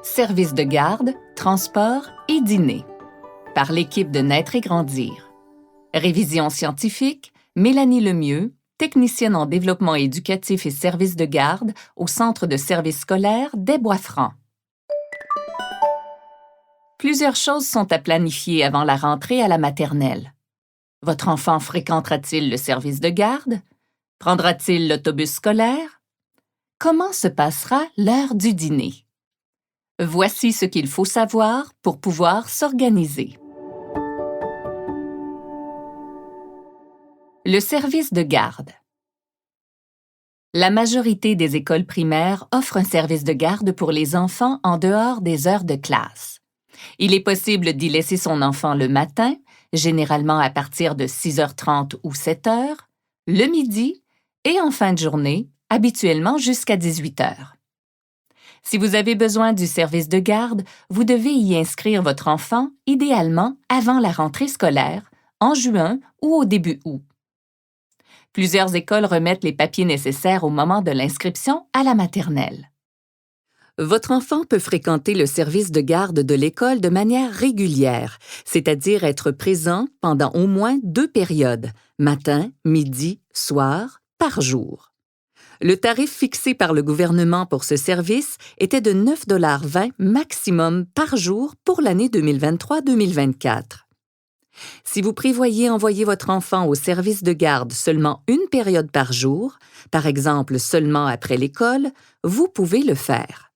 Service de garde, transport et dîner. Par l'équipe de Naître et Grandir. Révision scientifique, Mélanie Lemieux, technicienne en développement éducatif et services de garde au Centre de services scolaires des Bois-Francs. Plusieurs choses sont à planifier avant la rentrée à la maternelle. Votre enfant fréquentera-t-il le service de garde? Prendra-t-il l'autobus scolaire? Comment se passera l'heure du dîner? Voici ce qu'il faut savoir pour pouvoir s'organiser. Le service de garde. La majorité des écoles primaires offrent un service de garde pour les enfants en dehors des heures de classe. Il est possible d'y laisser son enfant le matin, généralement à partir de 6h30 ou 7h, le midi et en fin de journée, habituellement jusqu'à 18h. Si vous avez besoin du service de garde, vous devez y inscrire votre enfant, idéalement avant la rentrée scolaire, en juin ou au début août. Plusieurs écoles remettent les papiers nécessaires au moment de l'inscription à la maternelle. Votre enfant peut fréquenter le service de garde de l'école de manière régulière, c'est-à-dire être présent pendant au moins 2 périodes, matin, midi, soir, par jour. Le tarif fixé par le gouvernement pour ce service était de 9,20 $ maximum par jour pour l'année 2023-2024. Si vous prévoyez envoyer votre enfant au service de garde seulement une période par jour, par exemple seulement après l'école, vous pouvez le faire.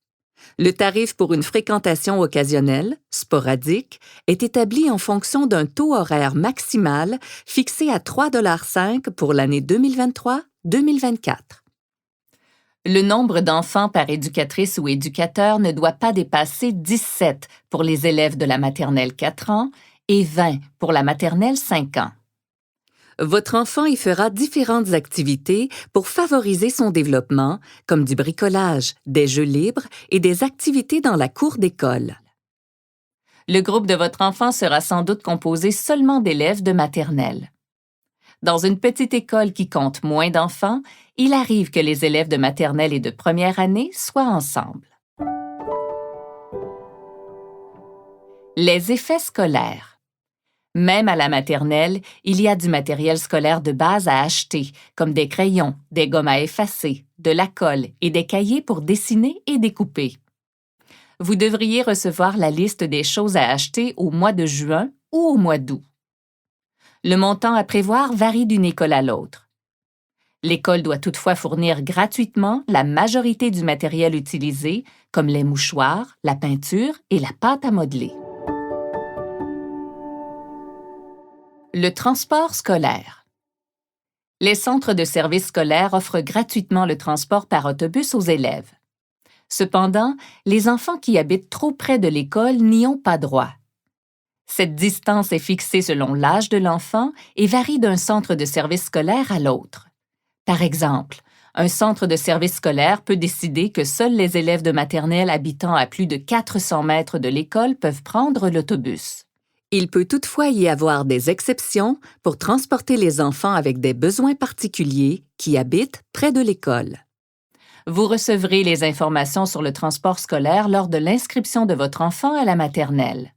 Le tarif pour une fréquentation occasionnelle, sporadique, est établi en fonction d'un taux horaire maximal fixé à 3,05 $ pour l'année 2023-2024. Le nombre d'enfants par éducatrice ou éducateur ne doit pas dépasser 17 pour les élèves de la maternelle 4 ans et 20 pour la maternelle 5 ans. Votre enfant y fera différentes activités pour favoriser son développement, comme du bricolage, des jeux libres et des activités dans la cour d'école. Le groupe de votre enfant sera sans doute composé seulement d'élèves de maternelle. Dans une petite école qui compte moins d'enfants, il arrive que les élèves de maternelle et de première année soient ensemble. Les effets scolaires. Même à la maternelle, il y a du matériel scolaire de base à acheter, comme des crayons, des gommes à effacer, de la colle et des cahiers pour dessiner et découper. Vous devriez recevoir la liste des choses à acheter au mois de juin ou au mois d'août. Le montant à prévoir varie d'une école à l'autre. L'école doit toutefois fournir gratuitement la majorité du matériel utilisé, comme les mouchoirs, la peinture et la pâte à modeler. Le transport scolaire. Les centres de services scolaires offrent gratuitement le transport par autobus aux élèves. Cependant, les enfants qui habitent trop près de l'école n'y ont pas droit. Cette distance est fixée selon l'âge de l'enfant et varie d'un centre de service scolaire à l'autre. Par exemple, un centre de service scolaire peut décider que seuls les élèves de maternelle habitant à plus de 400 mètres de l'école peuvent prendre l'autobus. Il peut toutefois y avoir des exceptions pour transporter les enfants avec des besoins particuliers qui habitent près de l'école. Vous recevrez les informations sur le transport scolaire lors de l'inscription de votre enfant à la maternelle.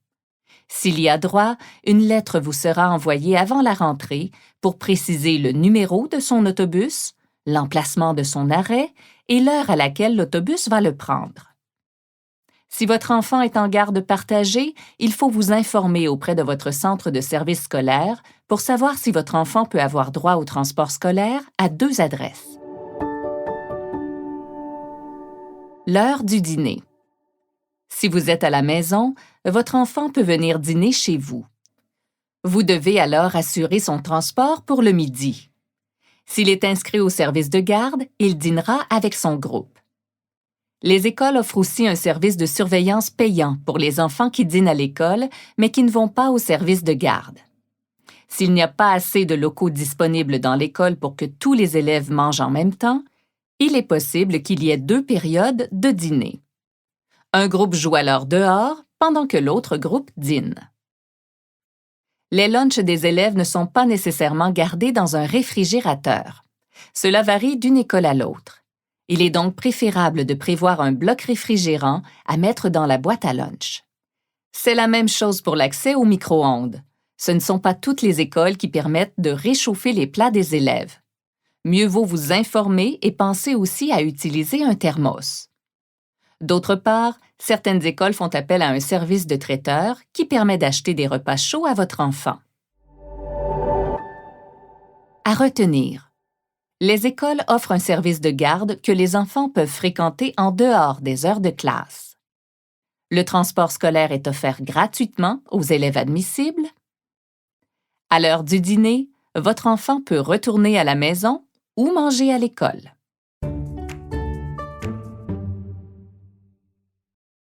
S'il y a droit, une lettre vous sera envoyée avant la rentrée pour préciser le numéro de son autobus, l'emplacement de son arrêt et l'heure à laquelle l'autobus va le prendre. Si votre enfant est en garde partagée, il faut vous informer auprès de votre centre de service scolaire pour savoir si votre enfant peut avoir droit au transport scolaire à 2 adresses. L'heure du dîner. Si vous êtes à la maison, votre enfant peut venir dîner chez vous. Vous devez alors assurer son transport pour le midi. S'il est inscrit au service de garde, il dînera avec son groupe. Les écoles offrent aussi un service de surveillance payant pour les enfants qui dînent à l'école, mais qui ne vont pas au service de garde. S'il n'y a pas assez de locaux disponibles dans l'école pour que tous les élèves mangent en même temps, il est possible qu'il y ait 2 périodes de dîner. Un groupe joue alors dehors, pendant que l'autre groupe dîne. Les lunchs des élèves ne sont pas nécessairement gardés dans un réfrigérateur. Cela varie d'une école à l'autre. Il est donc préférable de prévoir un bloc réfrigérant à mettre dans la boîte à lunch. C'est la même chose pour l'accès au micro-ondes. Ce ne sont pas toutes les écoles qui permettent de réchauffer les plats des élèves. Mieux vaut vous informer et penser aussi à utiliser un thermos. D'autre part, certaines écoles font appel à un service de traiteur qui permet d'acheter des repas chauds à votre enfant. À retenir. Les écoles offrent un service de garde que les enfants peuvent fréquenter en dehors des heures de classe. Le transport scolaire est offert gratuitement aux élèves admissibles. À l'heure du dîner, votre enfant peut retourner à la maison ou manger à l'école.